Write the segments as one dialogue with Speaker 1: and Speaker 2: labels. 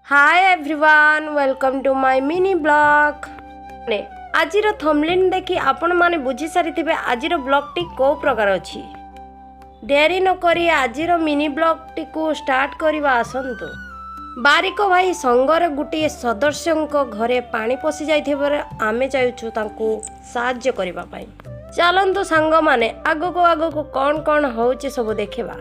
Speaker 1: Hi everyone, welcome to my mini blog. आजिर thumbnail देखि आपण माने बुझी सारी थिबे आजिर ब्लॉग टी को प्रकार अछि। देरी न करी आजिर मिनी ब्लॉग टी को स्टार्ट करबा आसंतु। बारिक भाई संगर गुटी सदस्यंक घरे पानी पसी जाइथिबार आमे चाहूछु तांको साहाय्य करबा पई। चलंतु संग माने आगो को कौन कौन होउची सब देखिबा।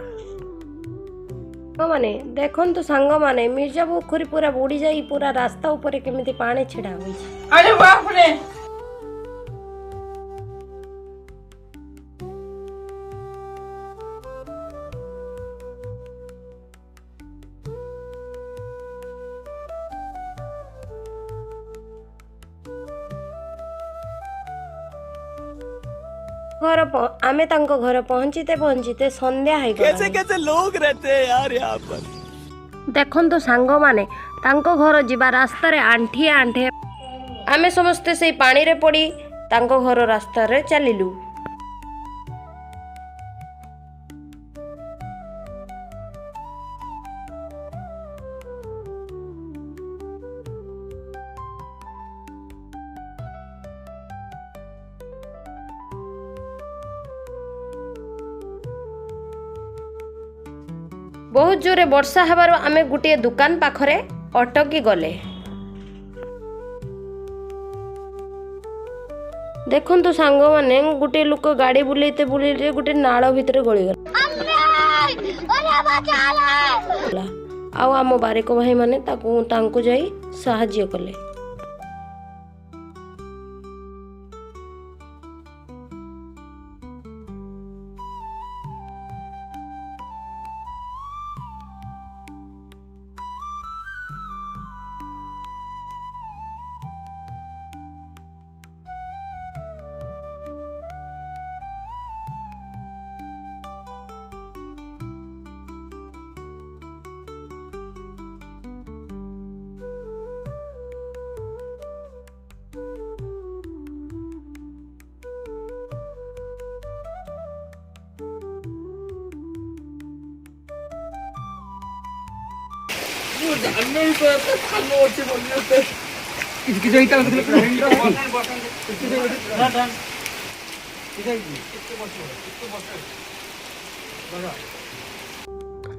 Speaker 1: माने देखंतु सांग माने मिर्जा पोखरी पूरा बुड़ी जाई पूरा रास्ता ऊपर केमिति पानी छिड़ा होई।
Speaker 2: अरे बाप रे,
Speaker 1: आमे तांको घर पहुंचीते संध्या है।
Speaker 2: कैसे कैसे लोग रहते हैं यार यहाँ पर।
Speaker 1: देखंतु सांग माने तांको घर जिबा रास्ता रे आंठिए आंठे आमे समस्ते से पानी रे पड़ी तांको घर रास्ता रे चलिलु। बहुत जोरे वर्षा हबारो आमे गुटिए दुकान पाखरे अटकी गले। देखंतु सांग माने गुटे लोक गाड़ी बुलेते बुलेते गुटे नाळ भितरे गळी गला। आउ आम बारिक भाई माने तांको जाई साहाय्य कले।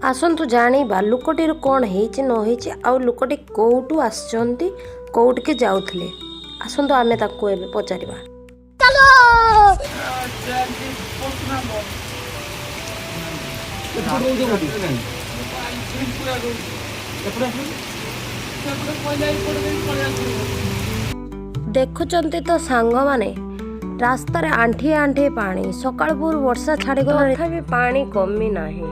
Speaker 1: आसंतु जानिबा लुकटी कौन हेची न हेची आउ लुकटी कोउटू आसचंती कोउट के जाउथले। आसंतु आमे ताको एबे पचारिबा। चलो देखुचंती तो सांग माने रास्ता रे आंठी आंठी पानी सकाळपुर वर्षा छाड़ी गला तथापि पानी कमी नाही।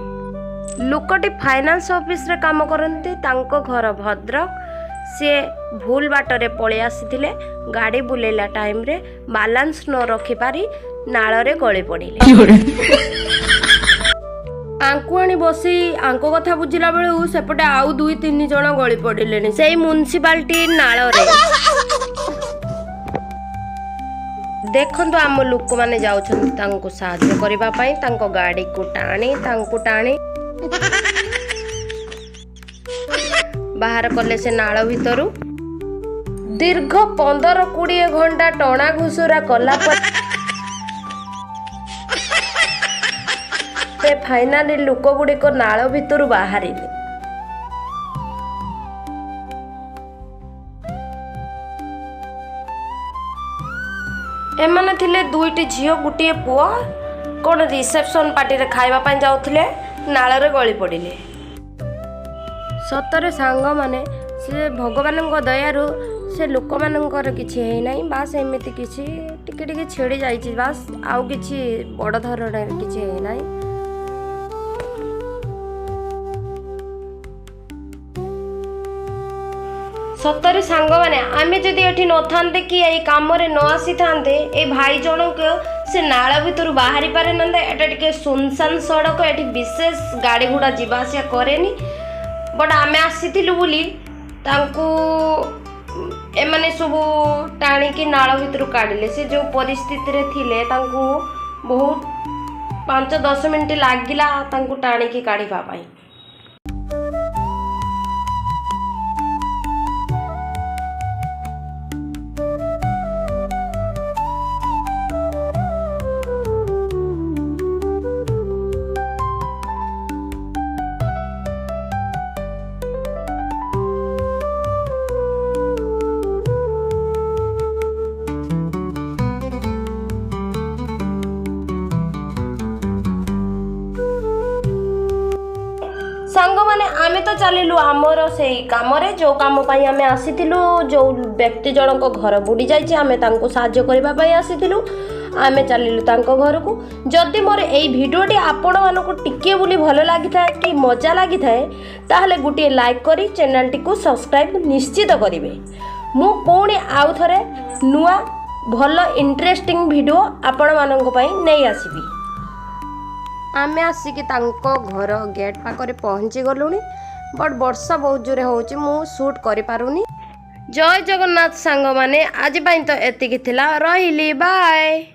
Speaker 1: लुकटी फाइनेंस ऑफिस रे काम करंती तांको घर भद्रक। से भूल बाटरे पळे आसीथिले गाड़ी बुलेला टाइम रे बैलेंस न रखी पारी नाळ रे गळे पड़िले। आंकु आनी बसी आंको कथा बुझिला बेलू सेपटे आउ 2-3 जण गଳି पड़िलेनी सेई म्युनिसिपालिटी नाळ रे। देखंतु आम लोक माने जाउछन तांको साहाय्य करबा पई तांको गाड़ी को टाणी बाहर कले से नाळ भितरु। दीर्घ 15-20 घंटा टणा घुसुरा कला पर फाइनाली लोक गुड़िक नाळ भितरु बाहरिले। एमाने थिले 2टी झियो गुटिए पुआ कोन रिसेप्शन पार्टी रे खाइबा पई जाउथिले नाळ रे गळी पड़िले। सतरे सांग माने से भगवानक दयारु से लोक मानकर किछि हे नाही। बास एमिति किछि टिके टिके छेड़ी जाइछि बास आउ किछि बड़ धरणर किछि हे नाही। सतरे सांग माने आमे जदि एठी न थांते कि एई काम रे न आसी थांते ए भाई जनक से नाळ भितर बाहरी पारे नंदे। एटा टिके सुनसान सड़क, एठी विशेष गाड़ी घोड़ा जीवा आसिया करेनी। बट आमे आसीथिलु बोली तांको एमाने सब टाणी की नाळ भितर काढले। से जो परिस्थिति रे थिले तांको बहुत 5-10 ମିନିଟ୍ ଲାଗିଲା ତାଙ୍କୁ ଟାଣିକି କାଢ଼ିବା ପାଇଁ। ସାଙ୍ଗମାନେ ଆମେ ତ ଚାଲିଲୁ ଆମର ସେଇ କାମରେ, ଯେଉଁ କାମ ପାଇଁ ଆମେ ଆସିଥିଲୁ। ଯେଉଁ ବ୍ୟକ୍ତି ଜଣଙ୍କ ଘର ବୁଡ଼ି ଯାଇଛି, ଆମେ ତାଙ୍କୁ ସାହାଯ୍ୟ କରିବା ପାଇଁ ଆସିଥିଲୁ। ଆମେ ଚାଲିଲୁ ତାଙ୍କ ଘରକୁ। ଯଦି ମୋର ଏଇ ଭିଡ଼ିଓଟି ଆପଣମାନଙ୍କୁ ଟିକିଏ ବୋଲି ଭଲ ଲାଗିଥାଏ କି ମଜା ଲାଗିଥାଏ, ତାହେଲେ ଗୋଟିଏ ଲାଇକ୍ କରି ଚ୍ୟାନେଲଟିକୁ ସବସ୍କ୍ରାଇବ୍ ନିଶ୍ଚିତ କରିବେ। ମୁଁ ପୁଣି ଆଉ ଥରେ ନୂଆ ଭଲ ଇଣ୍ଟରେଷ୍ଟିଂ ଭିଡ଼ିଓ ଆପଣମାନଙ୍କ ପାଇଁ ନେଇ ଆସିବି। ଆମେ ଆସିକି ତାଙ୍କ ଘର ଗେଟ୍ ପାଖରେ ପହଞ୍ଚି ଗଲୁଣି, ବଟ୍ ବର୍ଷା ବହୁତ ଜୋରେ ହେଉଛି, ମୁଁ ସୁଟ୍ କରିପାରୁନି। ଜୟ ଜଗନ୍ନାଥ ସାଙ୍ଗମାନେ, ଆଜି ପାଇଁ ତ ଏତିକି ଥିଲା, ରହିଲି, ବାଏ।